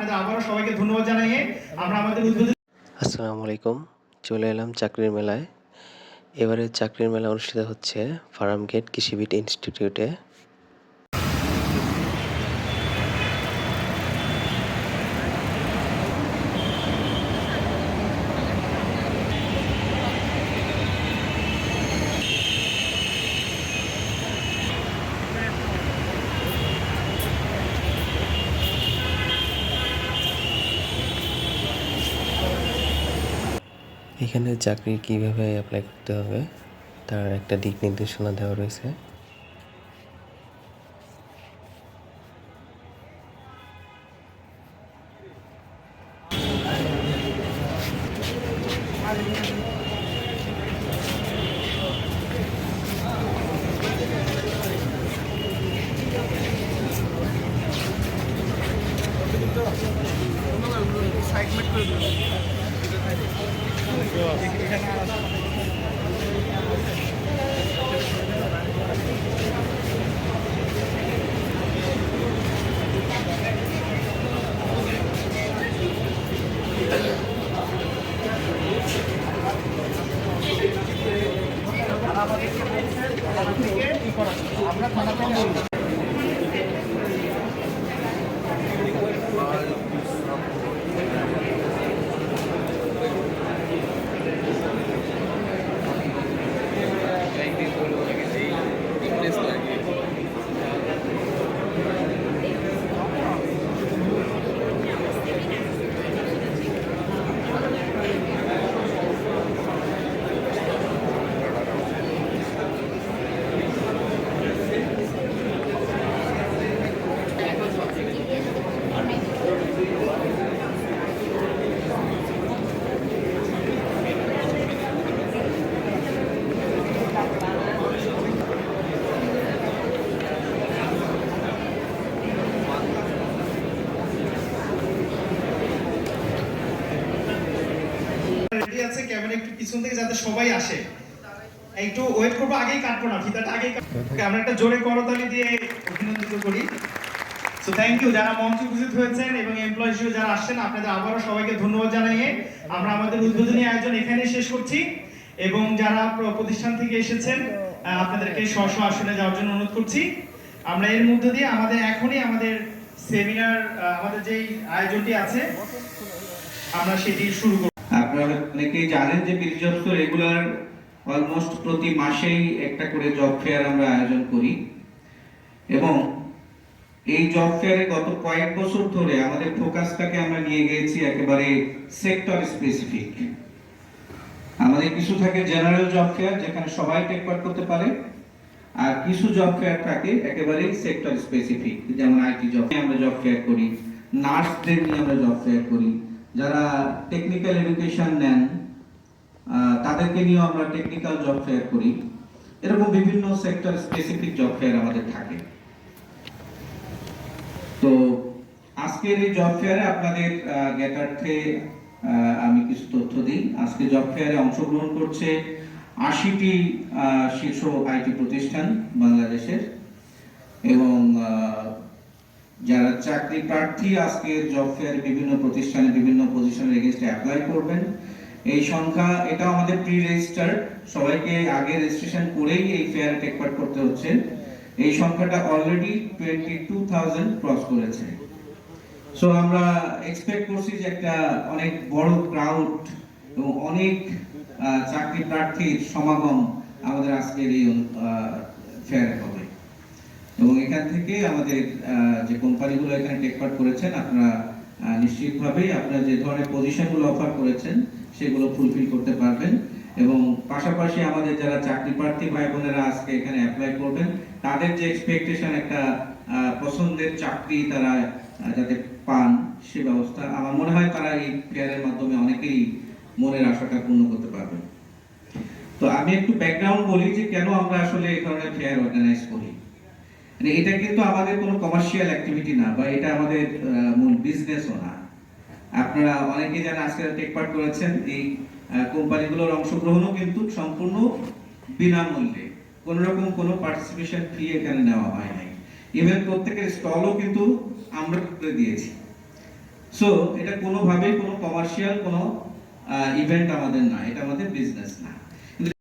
আপনাদের আবারও সবাইকে ধন্যবাদ জানিয়ে আমরা আমাদের উদ্বোধন। আসসালামু আলাইকুম। চলে এলাম চাকরির মেলায়। এবারে চাকরির মেলা অনুষ্ঠিত হচ্ছে ফার্মগেট কৃষিবিদ ইনস্টিটিউটে। এখানে চাকরি কিভাবে অ্যাপ্লাই করতে হবে তার একটা দিক নির্দেশনা দেওয়া রয়েছে। একটু পিছন থেকে যাতে সবাই আসে, একটু ওয়েট করবো, আগেই কাটবো না, ফিতাটা আগেই আমরা একটা জোরে করতালি দিয়ে অভিনন্দিত করি। সো থ্যাংক ইউ যারা মঞ্চে উপস্থিত হয়েছেন এবং এমপ্লয়ি হিসেবে যারা আসছেন, আপনাদের আবারও সবাইকে ধন্যবাদ জানিয়ে আমরা আমাদের উদ্বোধনী আয়োজন এখানেই শেষ করছি। এবং যারা প্রতিষ্ঠান থেকে এসেছেন আপনাদেরকে স্ব আসনে যাওয়ার জন্য অনুরোধ করছি। আমরা এর মধ্য দিয়ে এখনই আমাদের সেমিনার, আমাদের যেই আয়োজনটি আছে আমরা সেটি শুরু করব। আপনারা অনেকেই জানেন যে বিডি জবস রেগুলার অলমোস্ট প্রতি মাসেই একটা করে জব ফেয়ার আমরা আয়োজন করি এবং এই জব ফেয়ারে গত কয়েক বছর ধরে আমাদের ফোকাসটাকে আমরা নিয়ে গিয়েছি একেবারে সেক্টর স্পেসিফিক। আমাদের কিছু থাকে জেনারেল জব ফেয়ার যেখানে সবাই টেক পার্ট করতে পারে, আর কিছু জব ফেয়ার থাকে একেবারে সেক্টর স্পেসিফিক, যেমন আইটি জব আমরা জব ফেয়ার করি, নার্সদের নিয়ে আমরা জব ফেয়ার করি, যারা টেকনিক্যাল এডুকেশন নেন তাদেরকে নিয়ে আমরা টেকনিক্যাল জব ফেয়ার করি। এরকম বিভিন্ন সেক্টর স্পেসিফিক জব ফেয়ার আমাদের থাকে। তো আজকের এই জব ফেয়ারে আপনাদের জ্ঞাতার্থে আমি কিছু তথ্য দিই। আজকে জব ফেয়ারে অংশগ্রহণ করছে 80টি শীর্ষ আইটি প্রতিষ্ঠান বাংলাদেশের, এবং যারা চাকরি প্রার্থী আজকে জব ফেয়ার বিভিন্ন প্রতিষ্ঠানে বিভিন্ন পজিশনের এগেইনস্টে অ্যাপ্লাই করবেন এই সংখ্যা, এটা আমাদের প্রি রেজিস্টার্ড, সবাইকে আগে রেজিস্ট্রেশন করেই এই ফেয়ারে টেক পার্ট করতে হচ্ছে। এই সংখ্যাটা অলরেডি 22,000 ক্রস করেছে। সো আমরা এক্সপেক্ট করছি যে একটা অনেক বড় ক্রাউড এবং অনেক চাকরি প্রার্থীর সমাগম আমাদের আজকের এই ফেয়ারে হবে। এবং এখান থেকে আমাদের যে কোম্পানিগুলো এখানে টেক পার্ট করেছেন, আপনারা নিশ্চিতভাবেই আপনারা যে ধরনের পজিশনগুলো অফার করেছেন সেগুলো ফুলফিল করতে পারবেন। এবং পাশাপাশি আমাদের যারা চাকরি প্রার্থী ভাই বোনেরা আজকে এখানে অ্যাপ্লাই করবেন, তাদের যে এক্সপেকটেশন একটা পছন্দের চাকরি তারা যাতে পান সে ব্যবস্থা, আমার মনে হয় তারা এই ফেয়ারের মাধ্যমে অনেকেই মনের আশাটা পূর্ণ করতে পারবেন। তো আমি একটু ব্যাকগ্রাউন্ড বলি যে কেন আমরা আসলে এই ধরনের ফেয়ার অর্গানাইজ করি। এটা কিন্তু আমাদের কোনো কমার্শিয়াল অ্যাক্টিভিটি না, বা এটা আমাদের মূল বিজনেসও না। আপনারা অনেকেই যারা আজকে টেক পার্ট করেছেন, এই কোম্পানিগুলোর অংশগ্রহণও কিন্তু সম্পূর্ণ বিনামূল্যে, কোনো রকম কোনো পার্টিসিপেশন ফি এখানে নেওয়া হয় নাই। ইভেন প্রত্যেকের স্টলও কিন্তু আমরা করে দিয়েছি। সো এটা কোনোভাবেই কোনো কমার্শিয়াল কোনো ইভেন্ট আমাদের না, এটা আমাদের বিজনেস না।